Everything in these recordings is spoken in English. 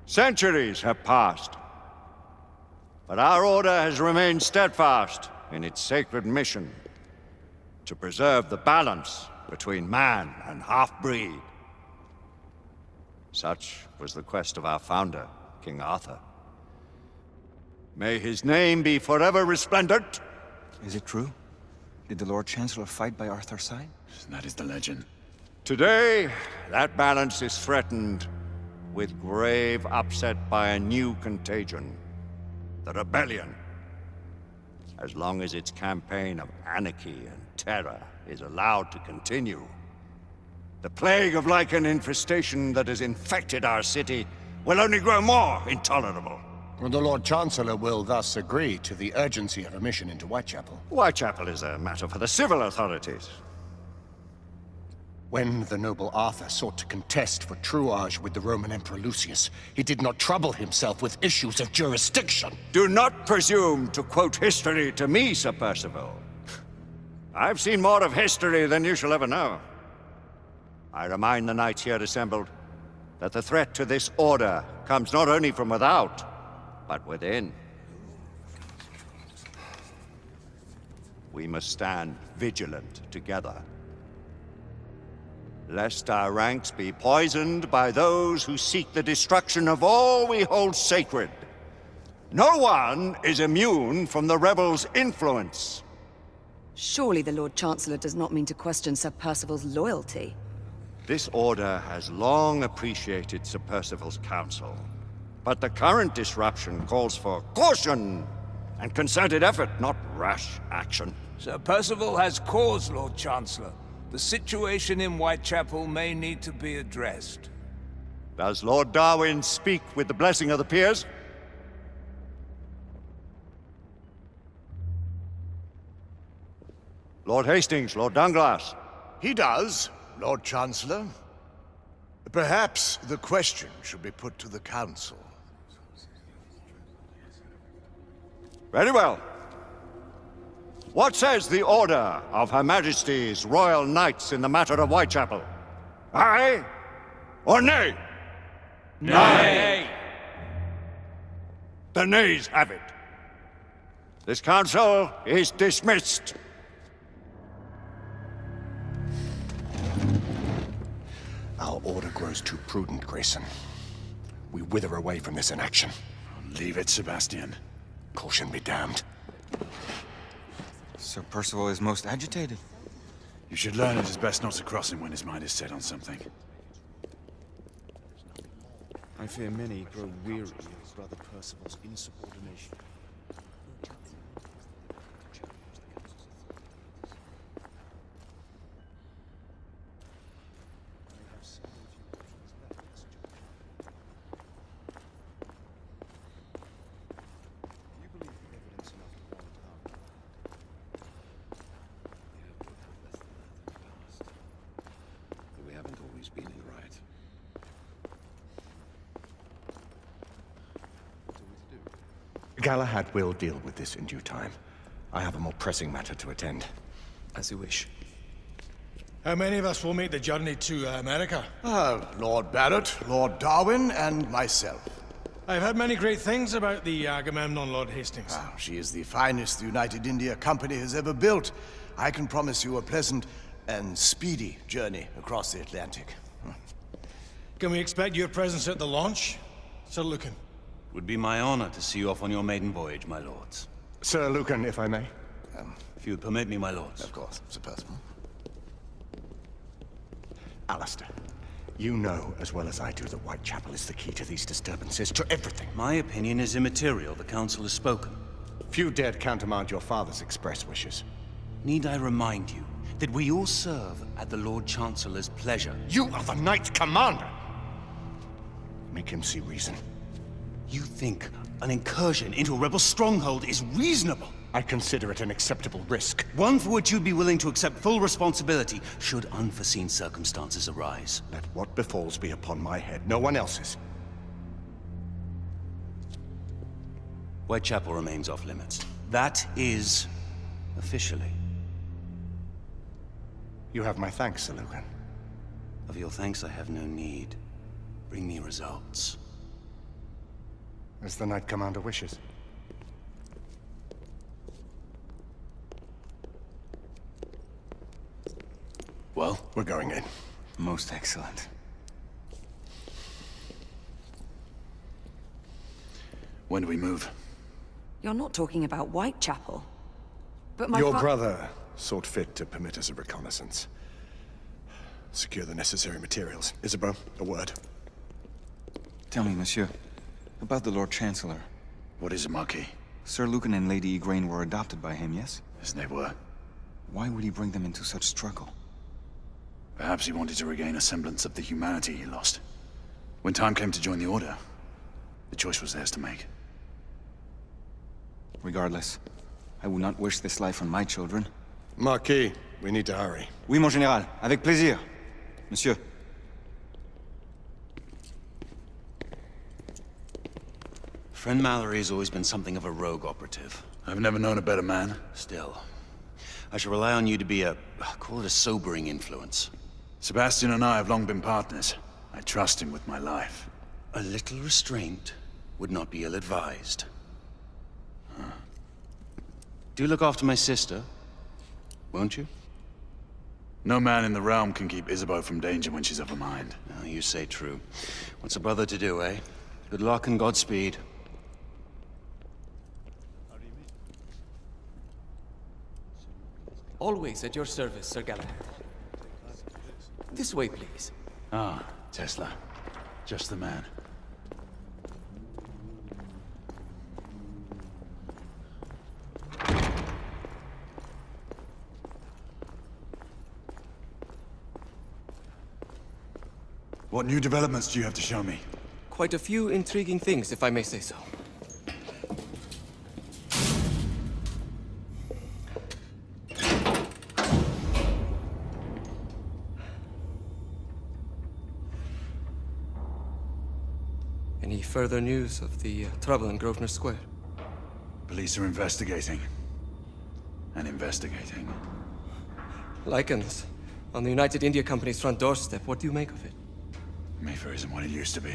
Centuries have passed, but our order has remained steadfast in its sacred mission to preserve the balance between man and half-breed. Such was the quest of our founder, King Arthur. May his name be forever resplendent. Is it true? Did the Lord Chancellor fight by Arthur's side? That is the legend. Today, that balance is threatened with grave upset by a new contagion. The rebellion. As long as its campaign of anarchy and terror is allowed to continue, the plague of lichen infestation that has infected our city will only grow more intolerable. The Lord Chancellor will thus agree to the urgency of a mission into Whitechapel. Whitechapel is a matter for the civil authorities. When the noble Arthur sought to contest for truage with the Roman Emperor Lucius, he did not trouble himself with issues of jurisdiction. Do not presume to quote history to me, Sir Percival. I've seen more of history than you shall ever know. I remind the knights here assembled that the threat to this order comes not only from without, but within. We must stand vigilant together, lest our ranks be poisoned by those who seek the destruction of all we hold sacred. No one is immune from the rebels' influence. Surely the Lord Chancellor does not mean to question Sir Percival's loyalty. This order has long appreciated Sir Percival's counsel, but the current disruption calls for caution and concerted effort, not rash action. Sir Percival has cause, Lord Chancellor. The situation in Whitechapel may need to be addressed. Does Lord Darwin speak with the blessing of the peers? Lord Hastings, Lord Dunglass. He does, Lord Chancellor. Perhaps the question should be put to the Council. Very well. What says the Order of Her Majesty's Royal Knights in the matter of Whitechapel? Aye or nay? Nay! The nays have it. This council is dismissed. Our order grows too prudent, Grayson. We wither away from this inaction. Leave it, Sebastian. Caution be damned. Sir Percival is most agitated. You should learn it is best not to cross him when his mind is set on something. I fear many grow weary of Brother Percival's insubordination. Galahad will deal with this in due time. I have a more pressing matter to attend. As you wish. How many of us will make the journey to America? Lord Barrett, Lord Darwin, and myself. I've heard many great things about the Agamemnon, Lord Hastings. She is the finest the United India Company has ever built. I can promise you a pleasant and speedy journey across the Atlantic. Can we expect your presence at the launch, Sir Lucan? Would be my honor to see you off on your maiden voyage, my lords. Sir Lucan, if I may. If you would permit me, my lords. Of course, Sir Percival. Alistair, you know as well as I do that Whitechapel is the key to these disturbances, to everything. My opinion is immaterial. The council has spoken. Few dared countermand your father's express wishes. Need I remind you that we all serve at the Lord Chancellor's pleasure? You are the Knight Commander! Make him see reason. You think an incursion into a rebel stronghold is reasonable? I consider it an acceptable risk. One for which you'd be willing to accept full responsibility should unforeseen circumstances arise. Let what befalls be upon my head, no one else's. Whitechapel remains off limits. That is officially. You have my thanks, Sir Lucan. Of your thanks I have no need. Bring me results. As the Knight Commander wishes. Well? We're going in. Most excellent. When do we move? You're not talking about Whitechapel. But my Your brother sought fit to permit us a reconnaissance. Secure the necessary materials. Isabeau, a word. Tell me, monsieur, about the Lord Chancellor. What is it, Marquis? Sir Lucan and Lady Igraine were adopted by him, yes? Yes, they were. Why would he bring them into such struggle? Perhaps he wanted to regain a semblance of the humanity he lost. When time came to join the Order, the choice was theirs to make. Regardless, I would not wish this life on my children. Marquis, we need to hurry. Oui, mon général. Avec plaisir. Monsieur. Friend Mallory has always been something of a rogue operative. I've never known a better man. Still, I shall rely on you to be call it a sobering influence. Sebastian and I have long been partners. I trust him with my life. A little restraint would not be ill-advised. Do look after my sister, won't you? No man in the realm can keep Isabeau from danger when she's of a mind. Oh, you say true. What's a brother to do, eh? Good luck and Godspeed. Always at your service, Sir Galahad. This way, please. Ah, Tesla. Just the man. What new developments do you have to show me? Quite a few intriguing things, if I may say so. Any further news of the trouble in Grosvenor Square? Police are investigating. And investigating. Lichens, on the United India Company's front doorstep. What do you make of it? Mayfair isn't what it used to be.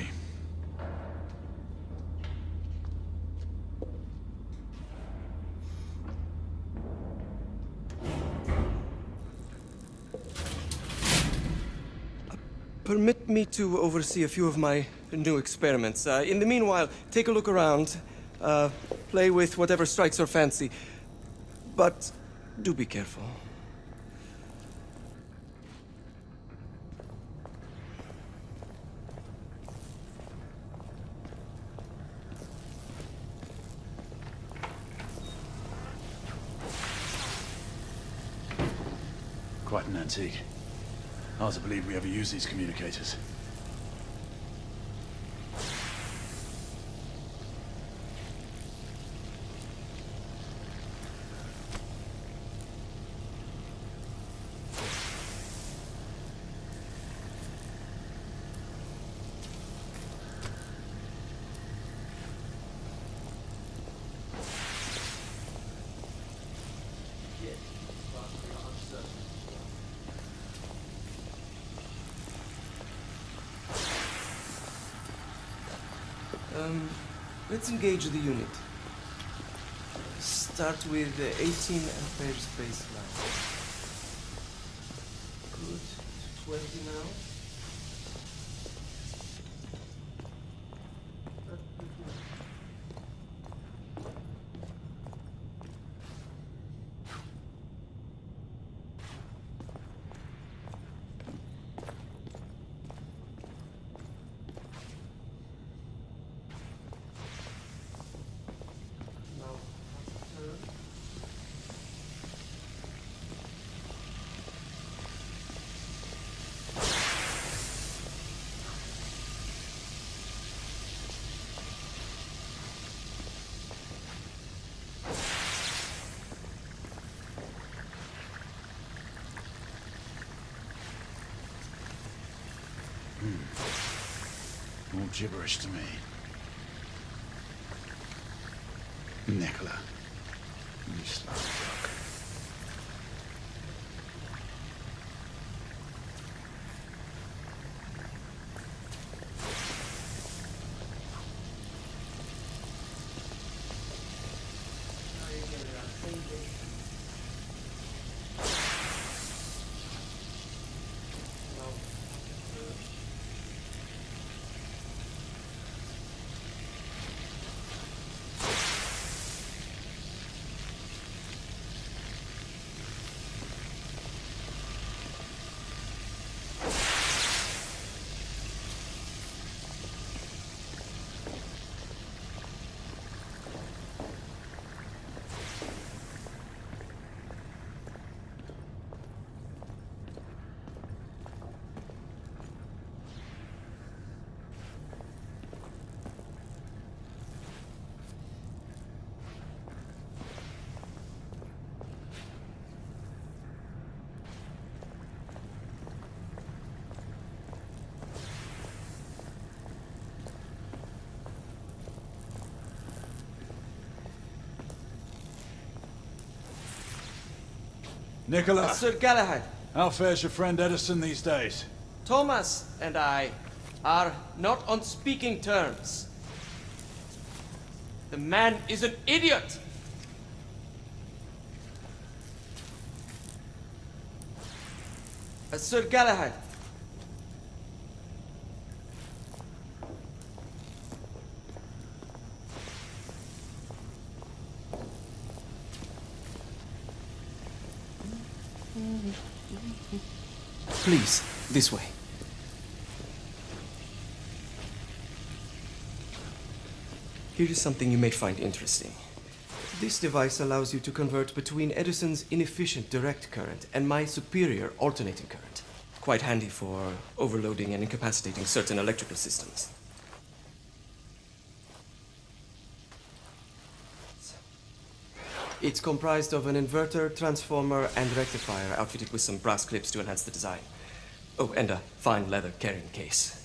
Permit me to oversee a few of my new experiments. In the meanwhile, take a look around. Play with whatever strikes your fancy. But do be careful. Quite an antique. Hard to believe we ever use these communicators. Let's engage the unit. Start with 18 amperes baseline. Good. 20 now. More gibberish to me. Nicola, you slow fuck. Nicola, Sir Galahad, how fares your friend Edison these days? Thomas and I are not on speaking terms. The man is an idiot! Sir Galahad. Please, this way. Here is something you may find interesting. This device allows you to convert between Edison's inefficient direct current and my superior alternating current. Quite handy for overloading and incapacitating certain electrical systems. It's comprised of an inverter, transformer, and rectifier outfitted with some brass clips to enhance the design. Oh, and a fine leather carrying case.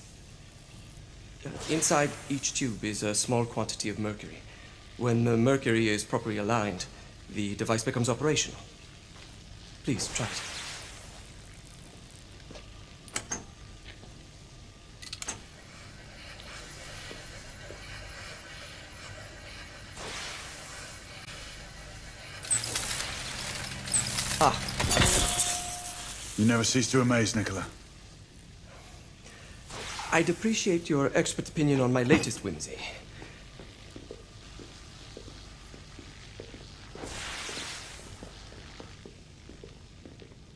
Inside each tube is a small quantity of mercury. When the mercury is properly aligned, the device becomes operational. Please, try it. Ah. You never cease to amaze, Nicola. I'd appreciate your expert opinion on my latest whimsy.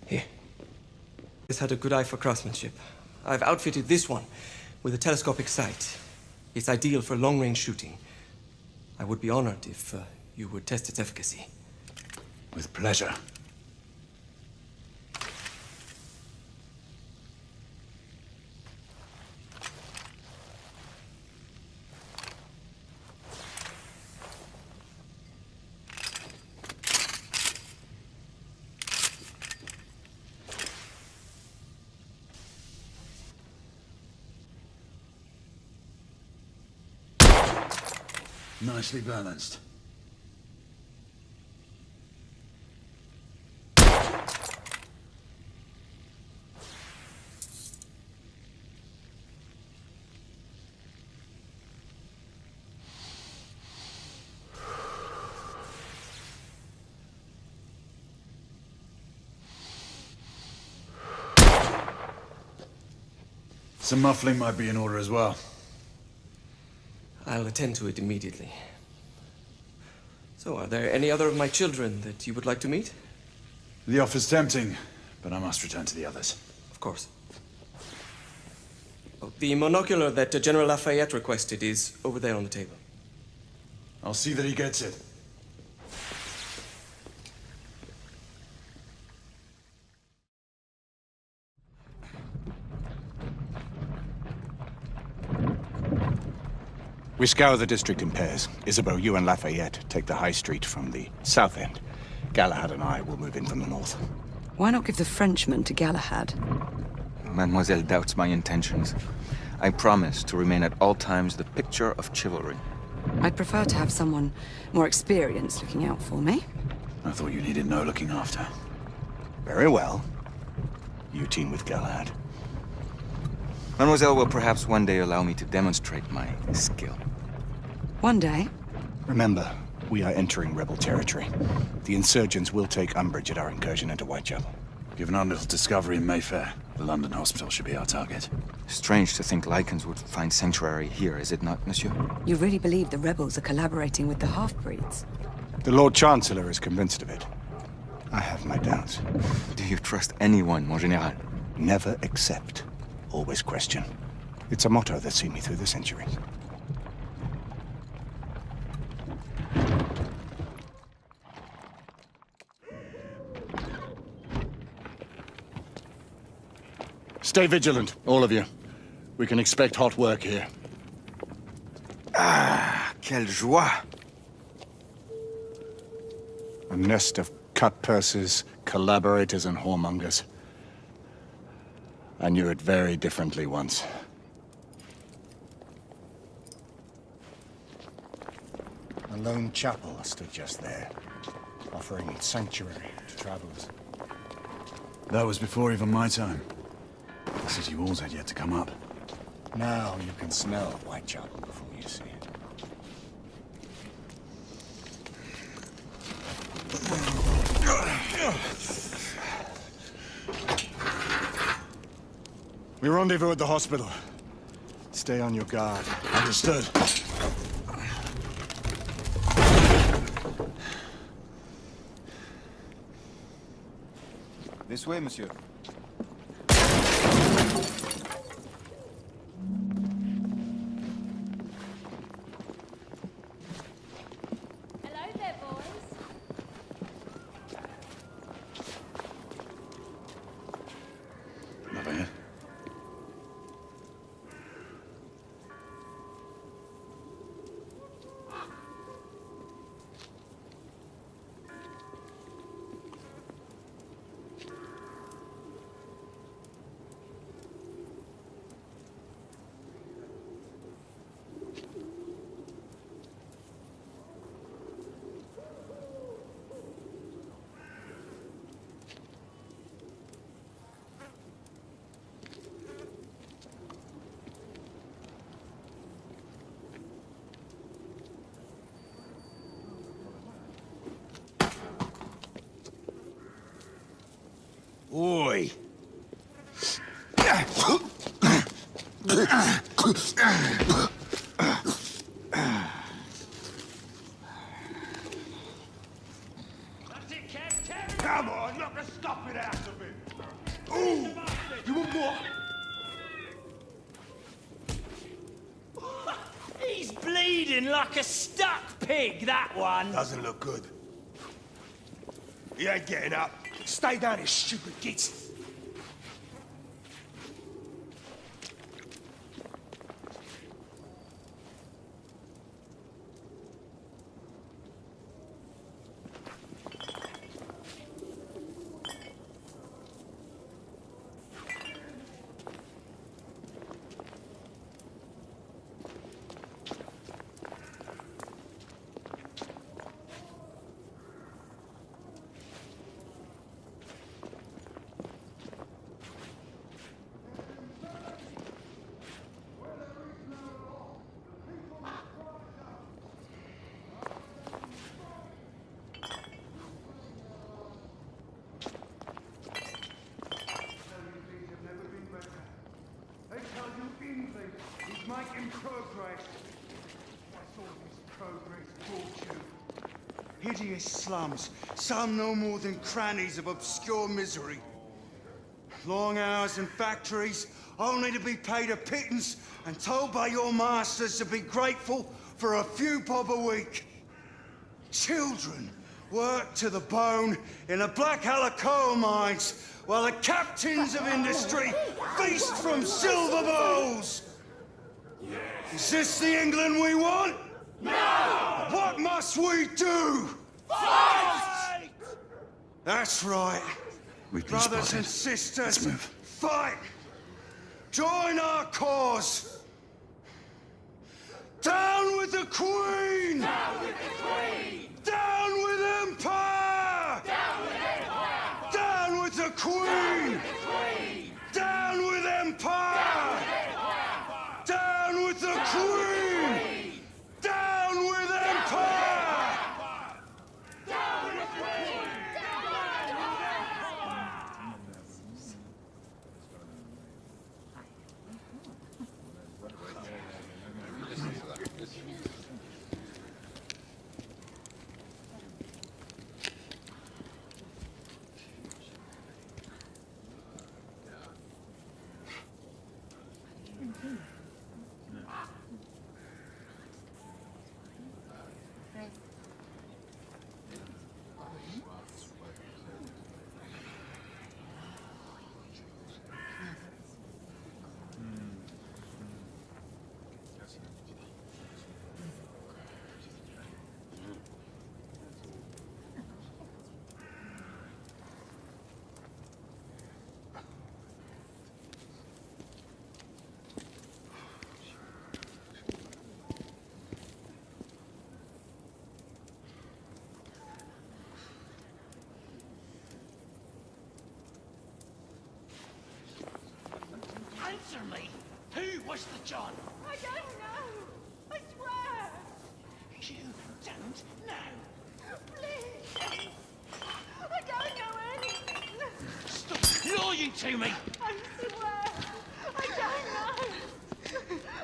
Here. This had a good eye for craftsmanship. I've outfitted this one with a telescopic sight. It's ideal for long-range shooting. I would be honored if you would test its efficacy. With pleasure. Nicely balanced. Some muffling might be in order as well. I'll attend to it immediately. So, are there any other of my children that you would like to meet? The offer's tempting, but I must return to the others. Of course. Oh, the monocular that General Lafayette requested is over there on the table. I'll see that he gets it. We scour the district in pairs. Isabeau, you and Lafayette take the high street from the south end. Galahad and I will move in from the north. Why not give the Frenchman to Galahad? Mademoiselle doubts my intentions. I promise to remain at all times the picture of chivalry. I'd prefer to have someone more experienced looking out for me. I thought you needed no looking after. Very well. You team with Galahad. Mademoiselle will perhaps one day allow me to demonstrate my skill. One day? Remember, we are entering rebel territory. The insurgents will take umbrage at our incursion into Whitechapel. Given our little discovery in Mayfair, the London hospital should be our target. Strange to think Lycans would find sanctuary here, is it not, monsieur? You really believe the rebels are collaborating with the half-breeds? The Lord Chancellor is convinced of it. I have my doubts. Do you trust anyone, mon général? Never accept. Always question. It's a motto that's seen me through the centuries. Stay vigilant, all of you. We can expect hot work here. Ah, quelle joie! A nest of cut-pursers, collaborators, and whoremongers. I knew it very differently once. A lone chapel stood just there, offering sanctuary to travelers. That was before even my time. The city walls had yet to come up. Now you can smell Whitechapel before you see it. We rendezvous at the hospital. Stay on your guard. Understood. This way, monsieur. Hello there, boys. Never here. Oi! Come on, knock a stop it out of him! Ooh! You want more? He's bleeding like a stuck pig, that one. Doesn't look good. He ain't getting up. Stay down, you stupid git. He's making progress. That's all this progress brought you. Hideous slums, some no more than crannies of obscure misery. Long hours in factories, only to be paid a pittance and told by your masters to be grateful for a few bob a week. Children work to the bone in the Black Halla coal mines while the captains of industry feast from silver bowls. Is this the England we want? No! What must we do? Fight! That's right. We've been Brothers spotted. and sisters, Let's move. fight! Join our cause! Down with the Queen! Down with the Queen! Down with Empire! Down with Empire! Down with the Queen! Down with Empire! Down with the Queen! Down with Empire! Down with the Queen! Answer me! Who was the John? I don't know. I swear. You don't know. Please. I don't know anything. Stop lying to me! I swear. I don't know.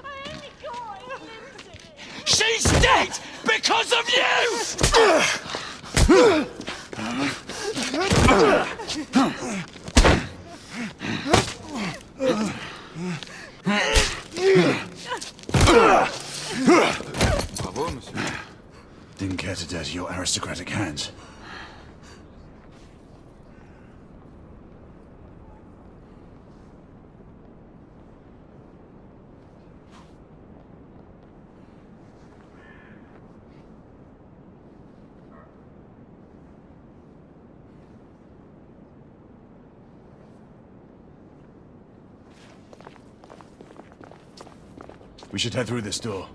I only got into it. She's dead because of you! Bravo, monsieur. Didn't care to dirty your aristocratic hands. We should head through this door.